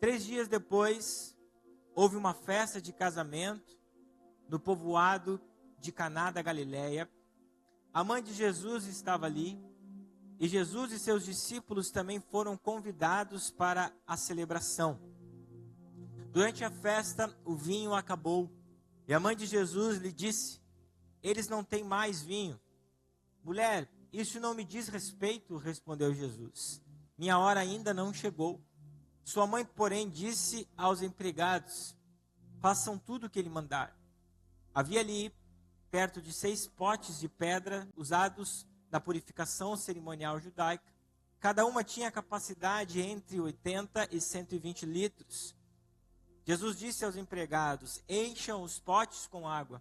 3 dias depois, houve uma festa de casamento no povoado de Caná da Galileia. A mãe de Jesus estava ali, e Jesus e seus discípulos também foram convidados para a celebração. Durante a festa, o vinho acabou, e a mãe de Jesus lhe disse: eles não têm mais vinho. Mulher, isso não me diz respeito, respondeu Jesus. Minha hora ainda não chegou. Sua mãe, porém, disse aos empregados: façam tudo o que ele mandar. Havia ali perto de 6 potes de pedra usados na purificação cerimonial judaica. Cada uma tinha capacidade entre 80 e 120 litros. Jesus disse aos empregados: encham os potes com água.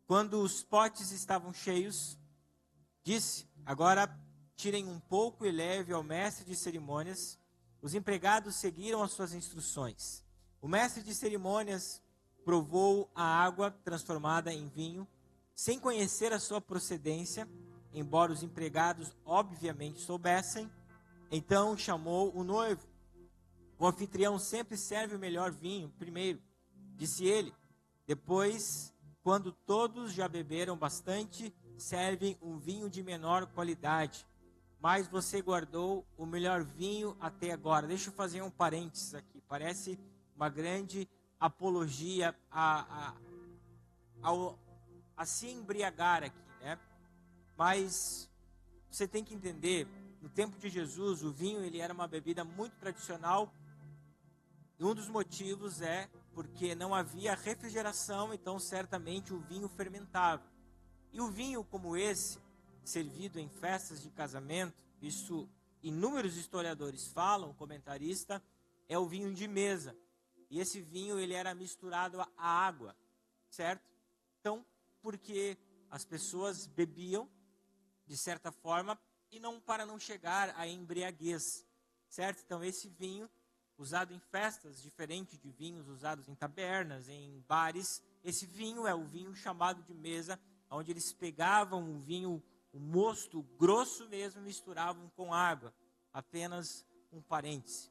Quando os potes estavam cheios, disse: agora tirem um pouco e leve ao mestre de cerimônias. Os empregados seguiram as suas instruções. O mestre de cerimônias provou a água transformada em vinho, sem conhecer a sua procedência, embora os empregados obviamente soubessem. Então chamou o noivo. O anfitrião sempre serve o melhor vinho primeiro, disse ele. Depois, quando todos já beberam bastante, servem um vinho de menor qualidade. Mas você guardou o melhor vinho até agora. Deixa eu fazer um parênteses aqui. Parece uma grande apologia a se embriagar aqui, né? Mas você tem que entender, no tempo de Jesus, o vinho ele era uma bebida muito tradicional. E um dos motivos é porque não havia refrigeração, então certamente o vinho fermentava. E o vinho como esse, servido em festas de casamento, isso inúmeros historiadores falam, comentarista, é o vinho de mesa. E esse vinho ele era misturado à água, certo? Então, porque as pessoas bebiam de certa forma e não para não chegar à embriaguez, certo? Então esse vinho usado em festas, diferente de vinhos usados em tabernas, em bares, esse vinho é o vinho chamado de mesa, onde eles pegavam o vinho, o mosto grosso mesmo, misturavam com água. Apenas um parêntese.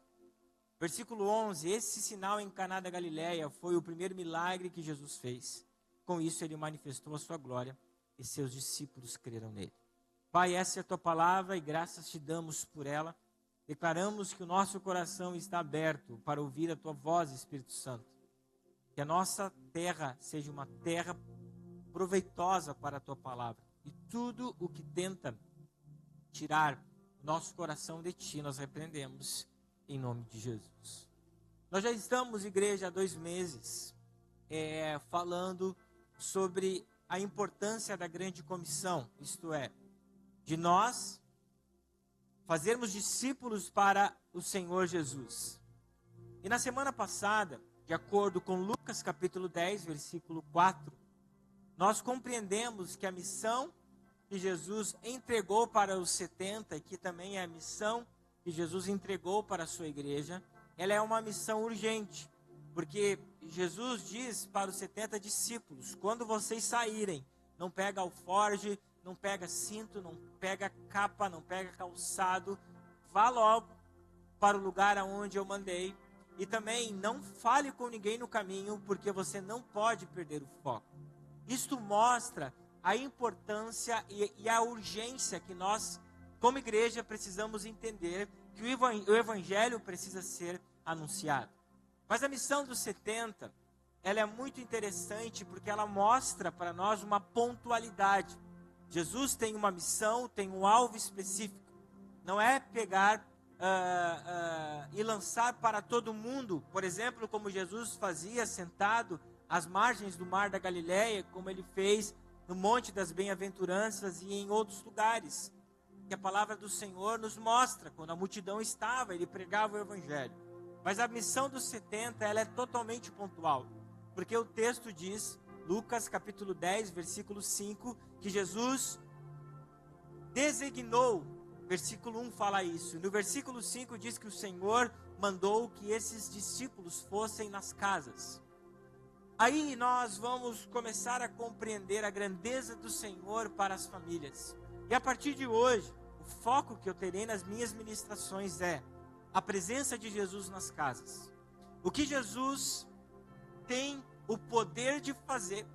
Versículo 11, esse sinal em Caná da Galileia foi o primeiro milagre que Jesus fez. Com isso ele manifestou a sua glória e seus discípulos creram nele. Pai, essa é a tua palavra e graças te damos por ela. Declaramos que o nosso coração está aberto para ouvir a tua voz, Espírito Santo. Que a nossa terra seja uma terra proveitosa para a tua palavra. E tudo o que tenta tirar o nosso coração de ti, nós repreendemos em nome de Jesus. Nós já estamos, igreja, há 2 meses, falando sobre a importância da grande comissão, isto é, de nós fazermos discípulos para o Senhor Jesus. E na semana passada, de acordo com Lucas capítulo 10, versículo 4, nós compreendemos que a missão que Jesus entregou para os 70, que também é a missão que Jesus entregou para a sua igreja, ela é uma missão urgente, porque Jesus diz para os 70 discípulos: quando vocês saírem, não pega alforge, não pega cinto, não pega capa, não pega calçado, vá logo para o lugar aonde eu mandei, e também não fale com ninguém no caminho, porque você não pode perder o foco. Isto mostra a importância e a urgência que nós, como igreja, precisamos entender que o evangelho precisa ser anunciado. Mas a missão dos 70, ela é muito interessante porque ela mostra para nós uma pontualidade. Jesus tem uma missão, tem um alvo específico. Não é pegar e lançar para todo mundo, por exemplo, como Jesus fazia sentado às margens do mar da Galileia, como ele fez no Monte das Bem-aventuranças e em outros lugares. Que a palavra do Senhor nos mostra, quando a multidão estava, ele pregava o evangelho. Mas a missão dos 70, ela é totalmente pontual. Porque o texto diz, Lucas capítulo 10, versículo 5, que Jesus designou, versículo 1 fala isso. No versículo 5 diz que o Senhor mandou que esses discípulos fossem nas casas. Aí nós vamos começar a compreender a grandeza do Senhor para as famílias. E a partir de hoje, o foco que eu terei nas minhas ministrações é a presença de Jesus nas casas. O que Jesus tem o poder de fazer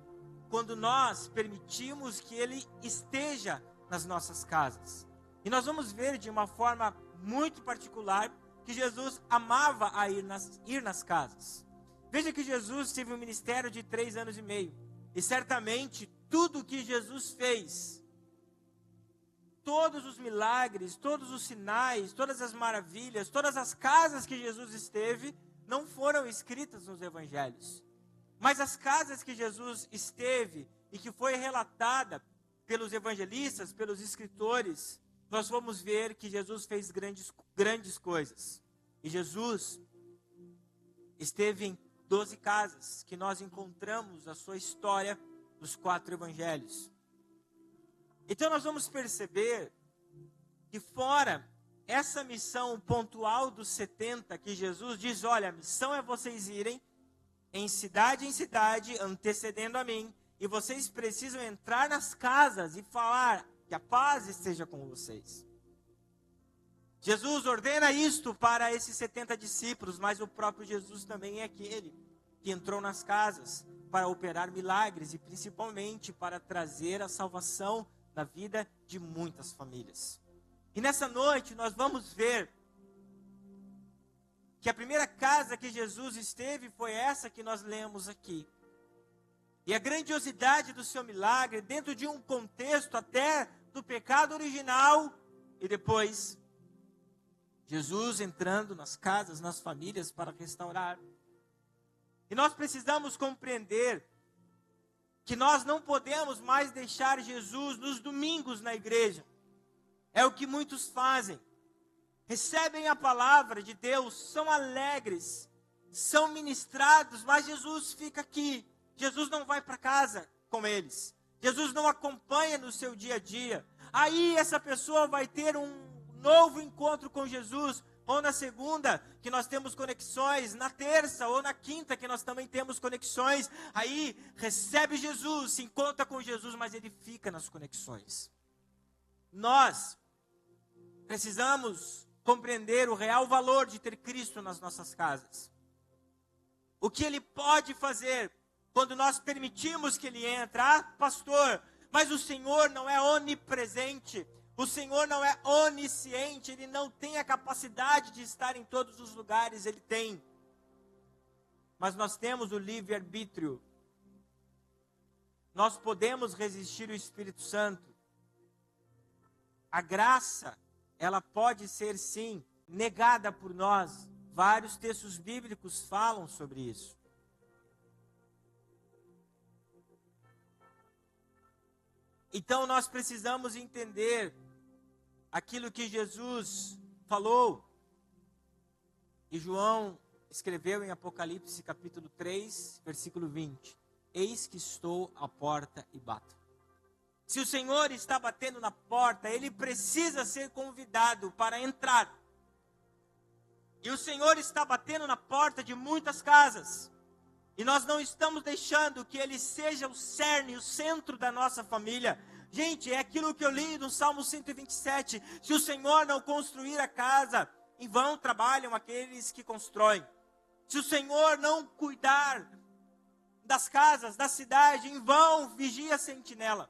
quando nós permitimos que Ele esteja nas nossas casas. E nós vamos ver de uma forma muito particular que Jesus amava a ir nas casas. Veja que Jesus teve um ministério de 3 anos e meio. E certamente tudo que Jesus fez, todos os milagres, todos os sinais, todas as maravilhas, todas as casas que Jesus esteve, não foram escritas nos evangelhos. Mas as casas que Jesus esteve e que foi relatada pelos evangelistas, pelos escritores, nós vamos ver que Jesus fez grandes coisas. E Jesus esteve em 12 casas, que nós encontramos a sua história nos 4 evangelhos. Então nós vamos perceber que fora essa missão pontual dos 70, que Jesus diz, olha, a missão é vocês irem em cidade, antecedendo a mim, e vocês precisam entrar nas casas e falar que a paz esteja com vocês. Jesus ordena isto para esses 70 discípulos, mas o próprio Jesus também é aquele que entrou nas casas para operar milagres e principalmente para trazer a salvação na vida de muitas famílias. E nessa noite nós vamos ver que a primeira casa que Jesus esteve foi essa que nós lemos aqui. E a grandiosidade do seu milagre dentro de um contexto até do pecado original e depois Jesus entrando nas casas, nas famílias para restaurar. E nós precisamos compreender que nós não podemos mais deixar Jesus nos domingos na igreja. É o que muitos fazem. Recebem a palavra de Deus, são alegres, são ministrados, mas Jesus fica aqui. Jesus não vai para casa com eles. Jesus não acompanha no seu dia a dia. Aí essa pessoa vai ter um novo encontro com Jesus, ou na segunda, que nós temos conexões, na terça ou na quinta, que nós também temos conexões. Aí recebe Jesus, se encontra com Jesus, mas ele fica nas conexões. Nós precisamos compreender o real valor de ter Cristo nas nossas casas. O que Ele pode fazer quando nós permitimos que Ele entre. Ah, pastor, mas o Senhor não é onipresente. O Senhor não é onisciente. Ele não tem a capacidade de estar em todos os lugares. Ele tem. Mas nós temos o livre-arbítrio. Nós podemos resistir ao Espírito Santo. A graça, ela pode ser sim negada por nós. Vários textos bíblicos falam sobre isso. Então nós precisamos entender aquilo que Jesus falou. E João escreveu em Apocalipse capítulo 3, versículo 20. Eis que estou à porta e bato. Se o Senhor está batendo na porta, Ele precisa ser convidado para entrar. E o Senhor está batendo na porta de muitas casas. E nós não estamos deixando que Ele seja o cerne, o centro da nossa família. Gente, é aquilo que eu li no Salmo 127. Se o Senhor não construir a casa, em vão trabalham aqueles que constroem. Se o Senhor não cuidar das casas, da cidade, em vão vigia a sentinela.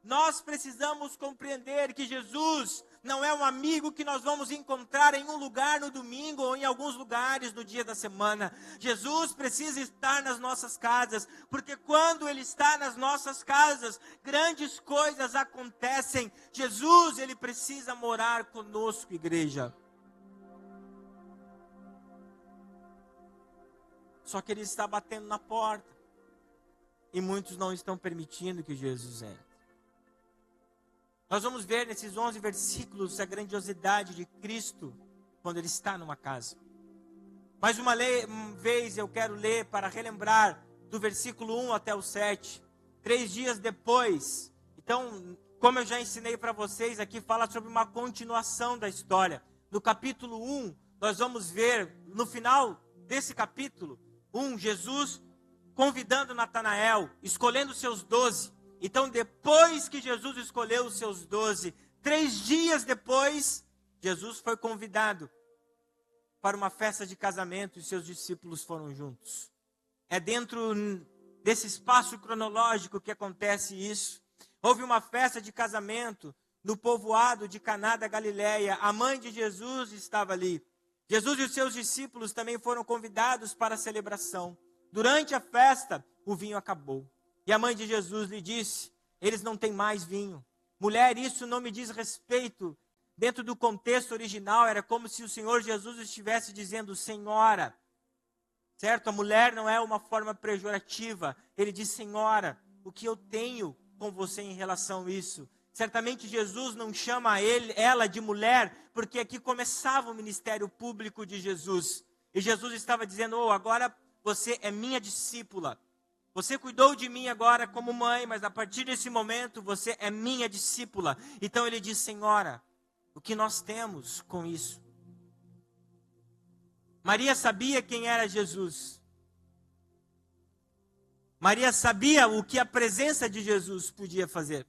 Nós precisamos compreender que Jesus não é um amigo que nós vamos encontrar em um lugar no domingo ou em alguns lugares no dia da semana. Jesus precisa estar nas nossas casas, porque quando Ele está nas nossas casas, grandes coisas acontecem. Jesus, Ele precisa morar conosco, igreja. Só que Ele está batendo na porta. E muitos não estão permitindo que Jesus entre. Nós vamos ver nesses 11 versículos a grandiosidade de Cristo quando Ele está numa casa. Mais uma vez eu quero ler para relembrar do versículo 1 até o 7. 3 dias depois. Então, como eu já ensinei para vocês, aqui fala sobre uma continuação da história. No capítulo 1, nós vamos ver, no final desse capítulo 1, Jesus convidando Natanael, escolhendo seus 12. Então, depois que Jesus escolheu os seus 12, 3 dias depois, Jesus foi convidado para uma festa de casamento e seus discípulos foram juntos. É dentro desse espaço cronológico que acontece isso. Houve uma festa de casamento no povoado de Caná da Galileia. A mãe de Jesus estava ali. Jesus e os seus discípulos também foram convidados para a celebração. Durante a festa, o vinho acabou. E a mãe de Jesus lhe disse: eles não têm mais vinho. Mulher, isso não me diz respeito. Dentro do contexto original, era como se o Senhor Jesus estivesse dizendo: senhora. Certo? A mulher não é uma forma pejorativa. Ele diz: senhora, o que eu tenho com você em relação a isso? Certamente Jesus não chama ela de mulher, porque aqui começava o ministério público de Jesus. E Jesus estava dizendo: oh, agora você é minha discípula. Você cuidou de mim agora como mãe, mas a partir desse momento você é minha discípula. Então ele diz: senhora, o que nós temos com isso? Maria sabia quem era Jesus. Maria sabia o que a presença de Jesus podia fazer.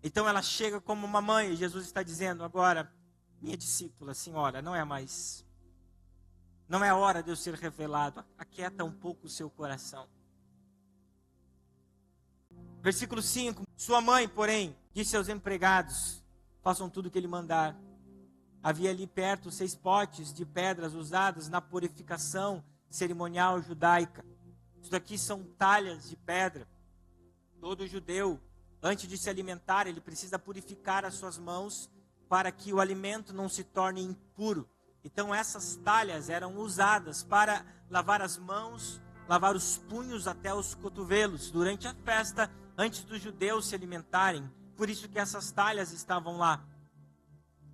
Então ela chega como uma mãe, e Jesus está dizendo agora: minha discípula, senhora, não é mais. Não é hora de eu ser revelado. Aquieta um pouco o seu coração. Versículo 5. Sua mãe, porém, disse aos empregados: façam tudo o que ele mandar. Havia ali perto 6 potes de pedras usadas na purificação cerimonial judaica. Isso daqui são talhas de pedra. Todo judeu, antes de se alimentar, ele precisa purificar as suas mãos para que o alimento não se torne impuro. Então essas talhas eram usadas para lavar as mãos, lavar os punhos até os cotovelos, durante a festa, antes dos judeus se alimentarem. Por isso que essas talhas estavam lá.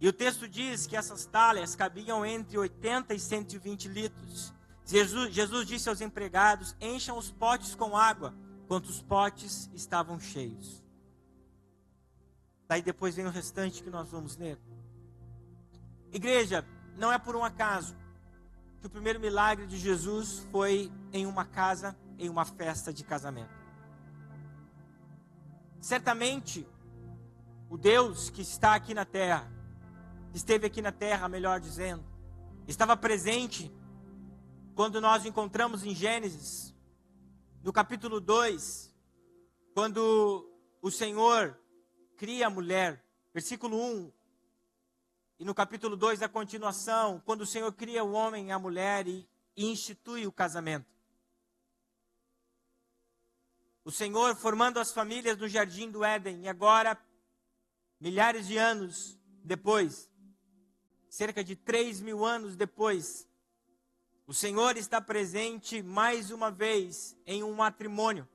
E o texto diz que essas talhas cabiam entre 80 e 120 litros. Jesus disse aos empregados: encham os potes com água, enquanto os potes estavam cheios. Daí depois vem o restante que nós vamos ler. Igreja, não é por um acaso que o primeiro milagre de Jesus foi em uma casa, em uma festa de casamento. Certamente, o Deus que está aqui na terra, esteve aqui na terra, melhor dizendo, estava presente quando nós encontramos em Gênesis, no capítulo 2, quando o Senhor cria a mulher, versículo 1, e no capítulo 2, a continuação, quando o Senhor cria o homem e a mulher e institui o casamento. O Senhor formando as famílias no jardim do Éden, e agora, milhares de anos depois, cerca de 3.000 anos depois, o Senhor está presente mais uma vez em um matrimônio.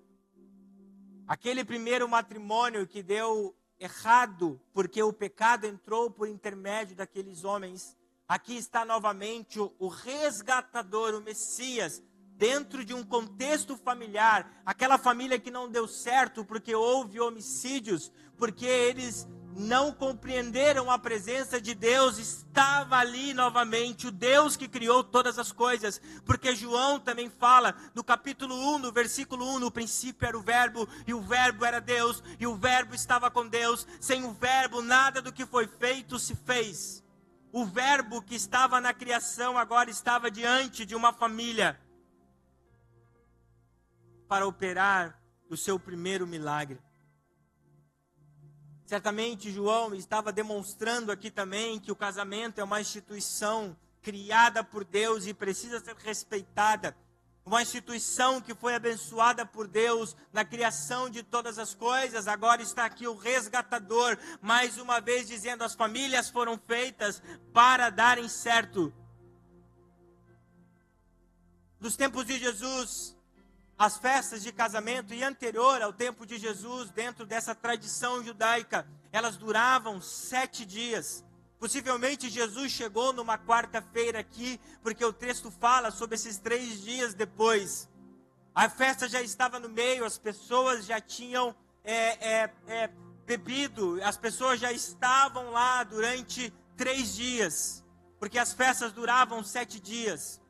Aquele primeiro matrimônio que deu errado, porque o pecado entrou por intermédio daqueles homens. Aqui está novamente o resgatador, o Messias, dentro de um contexto familiar. Aquela família que não deu certo porque houve homicídios, porque eles não compreenderam a presença de Deus. Estava ali novamente o Deus que criou todas as coisas, porque João também fala no capítulo 1, no versículo 1, no princípio era o verbo, e o verbo era Deus, e o verbo estava com Deus. Sem o verbo nada do que foi feito se fez. O verbo que estava na criação agora estava diante de uma família para operar o seu primeiro milagre. Certamente João estava demonstrando aqui também que o casamento é uma instituição criada por Deus e precisa ser respeitada. Uma instituição que foi abençoada por Deus na criação de todas as coisas. Agora está aqui o resgatador, mais uma vez dizendo: as famílias foram feitas para darem certo. Nos tempos de Jesus, as festas de casamento, e anterior ao tempo de Jesus, dentro dessa tradição judaica, elas duravam 7 dias. Possivelmente Jesus chegou numa quarta-feira aqui, porque o texto fala sobre esses 3 dias depois. A festa já estava no meio, as pessoas já tinham bebido, as pessoas já estavam lá durante 3 dias, porque as festas duravam 7 dias.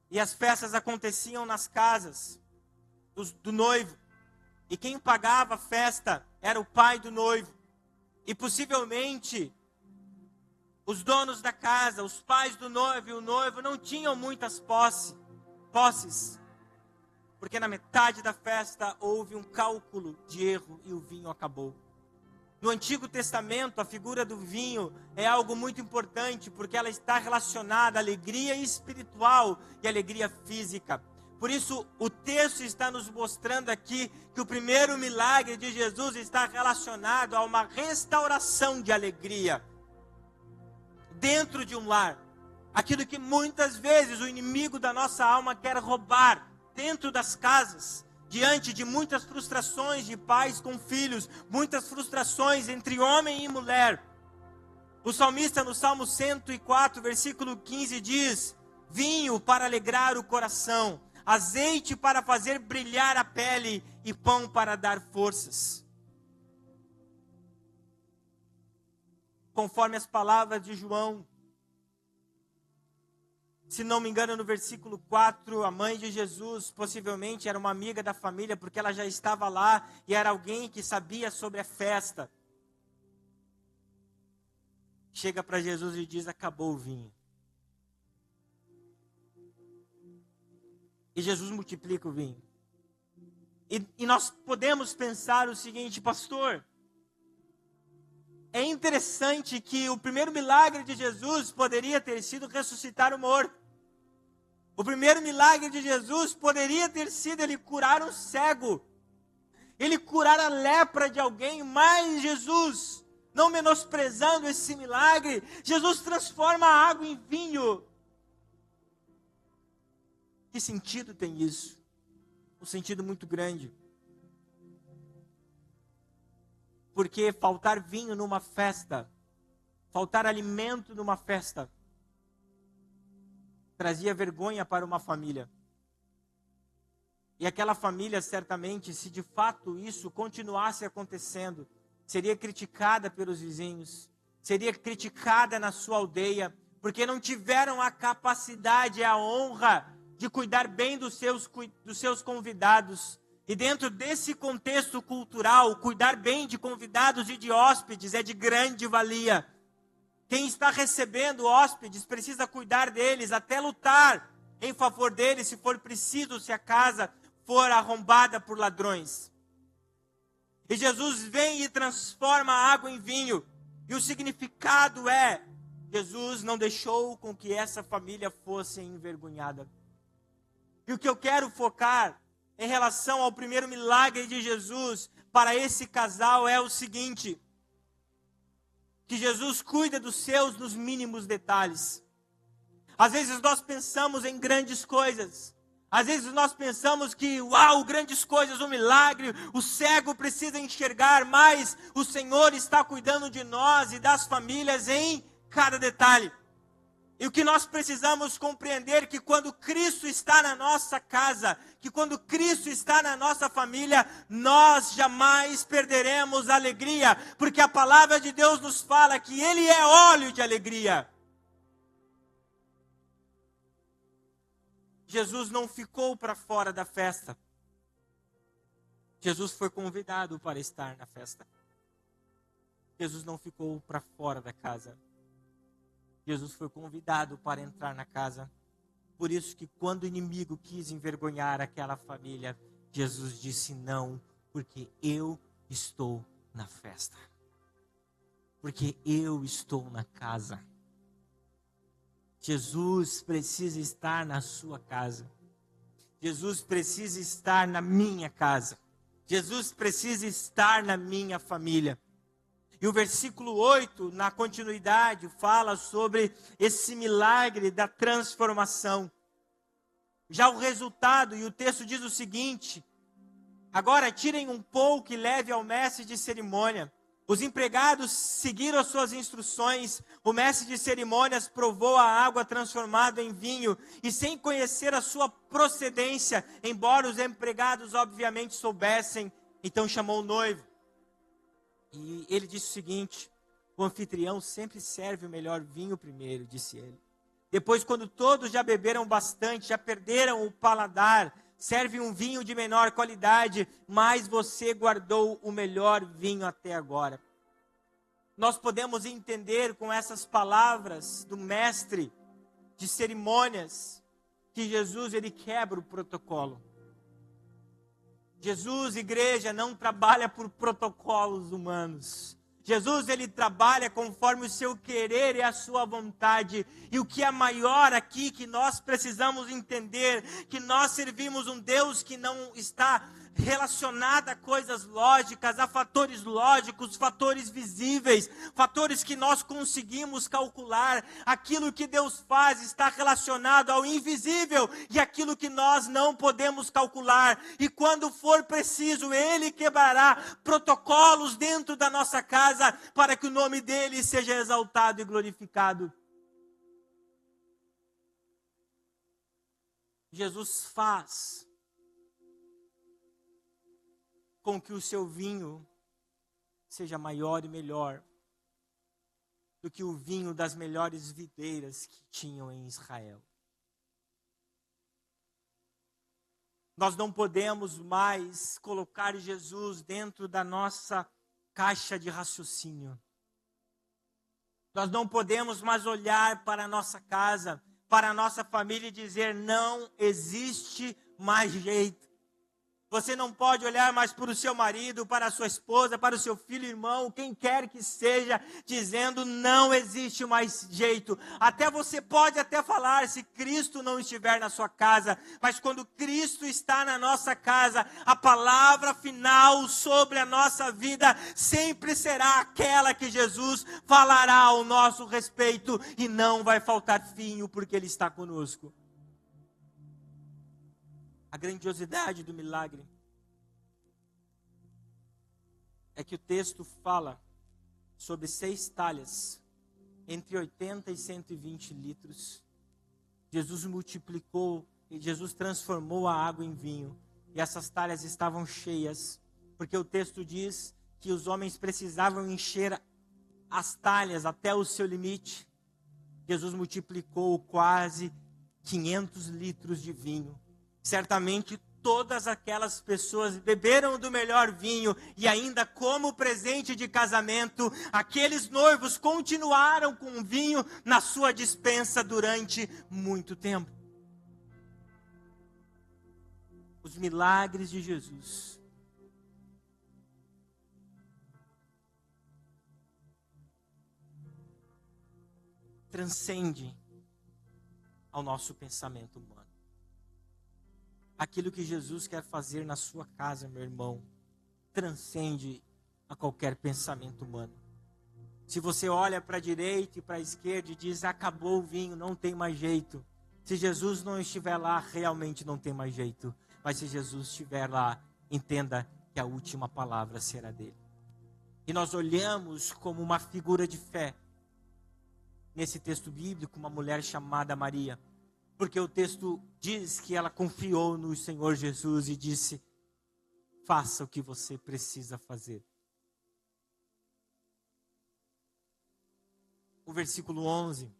E as festas aconteciam nas casas do noivo. E quem pagava a festa era o pai do noivo. E possivelmente, os donos da casa, os pais do noivo e o noivo não tinham muitas posses. Porque na metade da festa houve um cálculo de erro e o vinho acabou. No Antigo Testamento, a figura do vinho é algo muito importante, porque ela está relacionada à alegria espiritual e à alegria física. Por isso, o texto está nos mostrando aqui que o primeiro milagre de Jesus está relacionado a uma restauração de alegria dentro de um lar. Aquilo que muitas vezes o inimigo da nossa alma quer roubar dentro das casas. Diante de muitas frustrações de pais com filhos, muitas frustrações entre homem e mulher. O salmista no Salmo 104, versículo 15 diz: vinho para alegrar o coração, azeite para fazer brilhar a pele e pão para dar forças. Conforme as palavras de João, se não me engano, no versículo 4, a mãe de Jesus possivelmente era uma amiga da família, porque ela já estava lá e era alguém que sabia sobre a festa. Chega para Jesus e diz: acabou o vinho. E Jesus multiplica o vinho. E nós podemos pensar o seguinte: pastor, é interessante que o primeiro milagre de Jesus poderia ter sido ressuscitar o morto. O primeiro milagre de Jesus poderia ter sido ele curar um cego. Ele curar a lepra de alguém, mas Jesus, não menosprezando esse milagre, Jesus transforma a água em vinho. Que sentido tem isso? Um sentido muito grande. Porque faltar vinho numa festa, faltar alimento numa festa, trazia vergonha para uma família. E aquela família, certamente, se de fato isso continuasse acontecendo, seria criticada pelos vizinhos, seria criticada na sua aldeia, porque não tiveram a capacidade, a honra de cuidar bem dos seus convidados. E dentro desse contexto cultural, cuidar bem de convidados e de hóspedes é de grande valia. Quem está recebendo hóspedes precisa cuidar deles, até lutar em favor deles, se for preciso, se a casa for arrombada por ladrões. E Jesus vem e transforma a água em vinho. E o significado é: Jesus não deixou com que essa família fosse envergonhada. E o que eu quero focar em relação ao primeiro milagre de Jesus para esse casal é o seguinte: que Jesus cuida dos seus nos mínimos detalhes. Às vezes nós pensamos em grandes coisas. Às vezes nós pensamos que, uau, grandes coisas, um milagre, o cego precisa enxergar, mas o Senhor está cuidando de nós e das famílias em cada detalhe. E o que nós precisamos compreender é que quando Cristo está na nossa casa, que quando Cristo está na nossa família, nós jamais perderemos a alegria, porque a palavra de Deus nos fala que Ele é óleo de alegria. Jesus não ficou para fora da festa. Jesus foi convidado para estar na festa. Jesus não ficou para fora da casa. Jesus foi convidado para entrar na casa. Por isso que quando o inimigo quis envergonhar aquela família, Jesus disse não, porque eu estou na festa. Porque eu estou na casa. Jesus precisa estar na sua casa. Jesus precisa estar na minha casa. Jesus precisa estar na minha família. E o versículo 8, na continuidade, fala sobre esse milagre da transformação. Já o resultado, e o texto diz o seguinte: agora tirem um pouco e leve ao mestre de cerimônia. Os empregados seguiram as suas instruções. O mestre de cerimônias provou a água transformada em vinho, e sem conhecer a sua procedência, embora os empregados obviamente soubessem, então chamou o noivo. E ele disse o seguinte: o anfitrião sempre serve o melhor vinho primeiro, disse ele. Depois, quando todos já beberam bastante, já perderam o paladar, serve um vinho de menor qualidade, mas você guardou o melhor vinho até agora. nós podemos entender com essas palavras do mestre de cerimônias que Jesus, ele quebra o protocolo. Jesus, igreja, não trabalha por protocolos humanos. Jesus, ele trabalha conforme o seu querer e a sua vontade. E o que é maior aqui, que nós precisamos entender, que nós servimos um Deus que não está relacionado a coisas lógicas, a fatores lógicos, fatores visíveis, fatores que nós conseguimos calcular. Aquilo que Deus faz está relacionado ao invisível e aquilo que nós não podemos calcular. E quando for preciso, Ele quebrará protocolos dentro da nossa casa para que o nome dEle seja exaltado e glorificado. Jesus faz com que o seu vinho seja maior e melhor do que o vinho das melhores videiras que tinham em Israel. Nós não podemos mais colocar Jesus dentro da nossa caixa de raciocínio. Nós não podemos mais olhar para a nossa casa, para a nossa família e dizer: não existe mais jeito. Você não pode olhar mais para o seu marido, para a sua esposa, para o seu filho, irmão, quem quer que seja, dizendo: não existe mais jeito. Até você pode até falar se Cristo não estiver na sua casa, mas quando Cristo está na nossa casa, a palavra final sobre a nossa vida sempre será aquela que Jesus falará ao nosso respeito, e não vai faltar vinho porque Ele está conosco. A grandiosidade do milagre é que o texto fala sobre 6 talhas, entre 80 e 120 litros. Jesus multiplicou, e Jesus transformou a água em vinho, e essas talhas estavam cheias, porque o texto diz que os homens precisavam encher as talhas até o seu limite. Jesus multiplicou quase 500 litros de vinho. Certamente todas aquelas pessoas beberam do melhor vinho, e ainda como presente de casamento, aqueles noivos continuaram com o vinho na sua despensa durante muito tempo. Os milagres de Jesus transcendem ao nosso pensamento humano. Aquilo que Jesus quer fazer na sua casa, meu irmão, transcende a qualquer pensamento humano. Se você olha para a direita e para a esquerda e diz: acabou o vinho, não tem mais jeito. Se Jesus não estiver lá, realmente não tem mais jeito. Mas se Jesus estiver lá, entenda que a última palavra será dele. E nós olhamos como uma figura de fé, nesse texto bíblico, uma mulher chamada Maria. Porque o texto diz que ela confiou no Senhor Jesus e disse: faça o que você precisa fazer. O versículo 11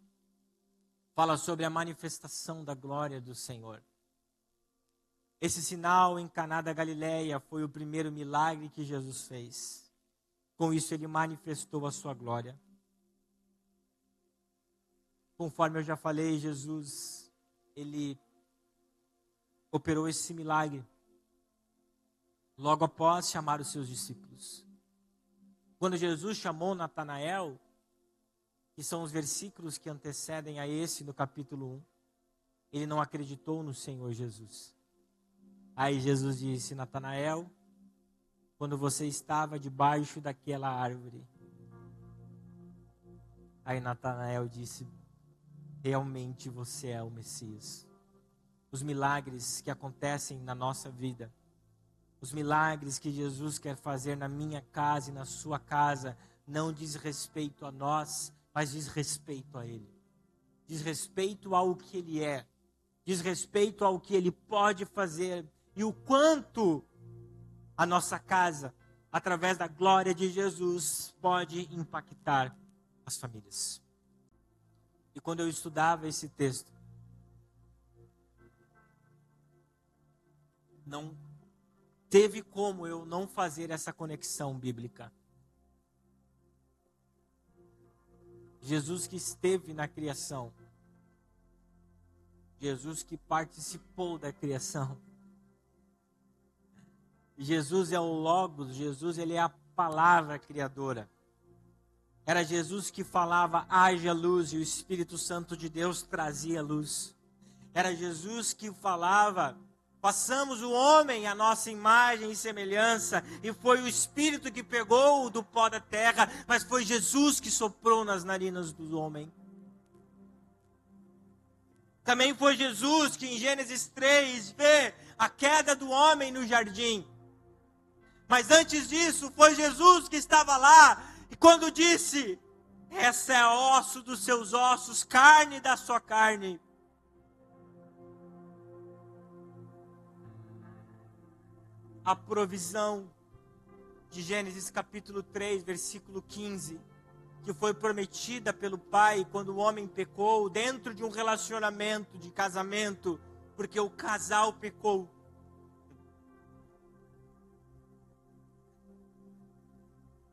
fala sobre a manifestação da glória do Senhor. Esse sinal em Caná da Galileia foi o primeiro milagre que Jesus fez. Com isso ele manifestou a sua glória. Conforme eu já falei, Jesus, ele operou esse milagre logo após chamar os seus discípulos. Quando Jesus chamou Natanael, que são os versículos que antecedem a esse no capítulo 1, ele não acreditou no Senhor Jesus. Aí Jesus disse: Natanael, quando você estava debaixo daquela árvore. Aí Natanael disse: realmente você é o Messias. Os milagres que acontecem na nossa vida, os milagres que Jesus quer fazer na minha casa e na sua casa, não diz respeito a nós, mas diz respeito a Ele. Diz respeito ao que Ele é. Diz respeito ao que Ele pode fazer e o quanto a nossa casa, através da glória de Jesus, pode impactar as famílias. E quando eu estudava esse texto, não teve como eu não fazer essa conexão bíblica. Jesus que esteve na criação. Jesus que participou da criação. Jesus é o Logos, Jesus ele é a palavra criadora. Era Jesus que falava, haja luz, e o Espírito Santo de Deus trazia luz. Era Jesus que falava, façamos o homem à nossa imagem e semelhança, e foi o Espírito que pegou do pó da terra, mas foi Jesus que soprou nas narinas do homem. Também foi Jesus que em Gênesis 3 vê a queda do homem no jardim. Mas antes disso, foi Jesus que estava lá, e quando disse, essa é osso dos seus ossos, carne da sua carne. A provisão de Gênesis capítulo 3, versículo 15, que foi prometida pelo Pai quando o homem pecou, dentro de um relacionamento de casamento, porque o casal pecou.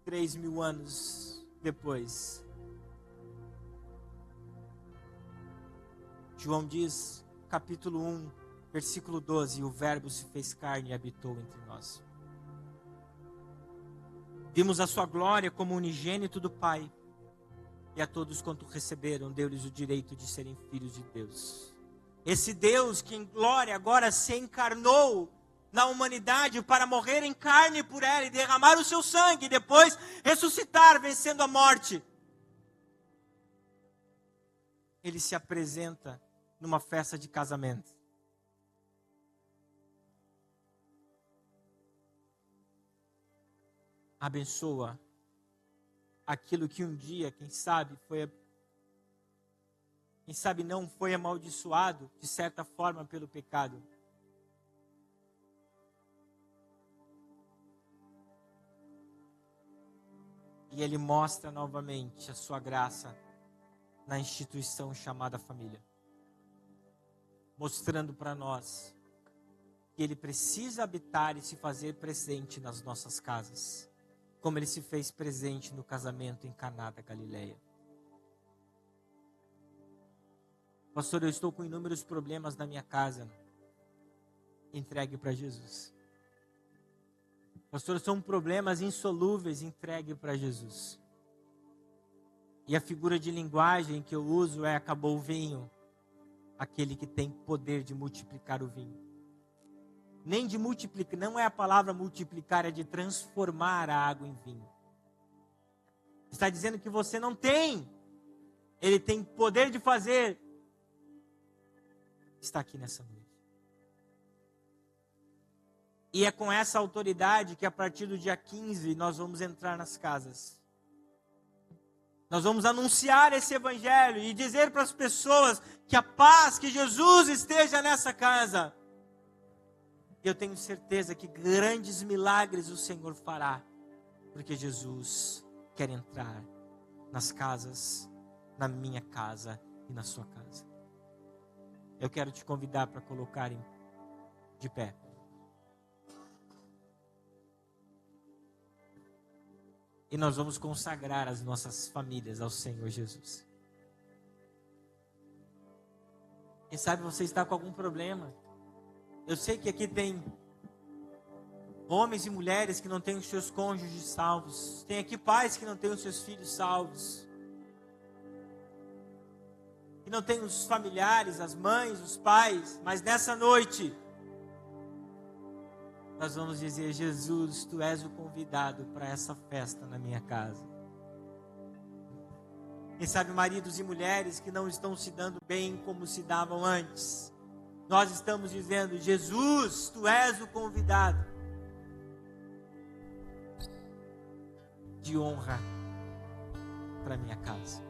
Três mil anos depois, João diz, capítulo 1, versículo 12, o Verbo se fez carne e habitou entre nós. Vimos a sua glória como unigênito do Pai, e a todos quanto receberam, deu-lhes o direito de serem filhos de Deus. Esse Deus que em glória agora se encarnou na humanidade para morrer em carne por ela e derramar o seu sangue e depois ressuscitar vencendo a morte. Ele se apresenta numa festa de casamento. Abençoa aquilo que um dia, quem sabe não foi amaldiçoado de certa forma pelo pecado. E ele mostra novamente a sua graça na instituição chamada família. Mostrando para nós que ele precisa habitar e se fazer presente nas nossas casas, como ele se fez presente no casamento em Caná da Galileia. Pastor, eu estou com inúmeros problemas na minha casa. Entregue para Jesus. Pastor, são problemas insolúveis, entregue para Jesus. E a figura de linguagem que eu uso é acabou o vinho. Aquele que tem poder de multiplicar o vinho. Nem de multiplicar, não é a palavra multiplicar, é de transformar a água em vinho. Está dizendo que você não tem. Ele tem poder de fazer. Está aqui nessa noite. E é com essa autoridade que a partir do dia 15 nós vamos entrar nas casas. Nós vamos anunciar esse evangelho e dizer para as pessoas que a paz, que Jesus esteja nessa casa. Eu tenho certeza que grandes milagres o Senhor fará, porque Jesus quer entrar nas casas, na minha casa e na sua casa. Eu quero te convidar para colocarem de pé. E nós vamos consagrar as nossas famílias ao Senhor Jesus. Quem sabe você está com algum problema. Eu sei que aqui tem homens e mulheres que não têm os seus cônjuges salvos. Tem aqui pais que não têm os seus filhos salvos. Que não têm os familiares, as mães, os pais. Mas nessa noite, nós vamos dizer, Jesus, Tu és o convidado para essa festa na minha casa. Quem sabe maridos e mulheres que não estão se dando bem como se davam antes. Nós estamos dizendo, Jesus, Tu és o convidado de honra para minha casa.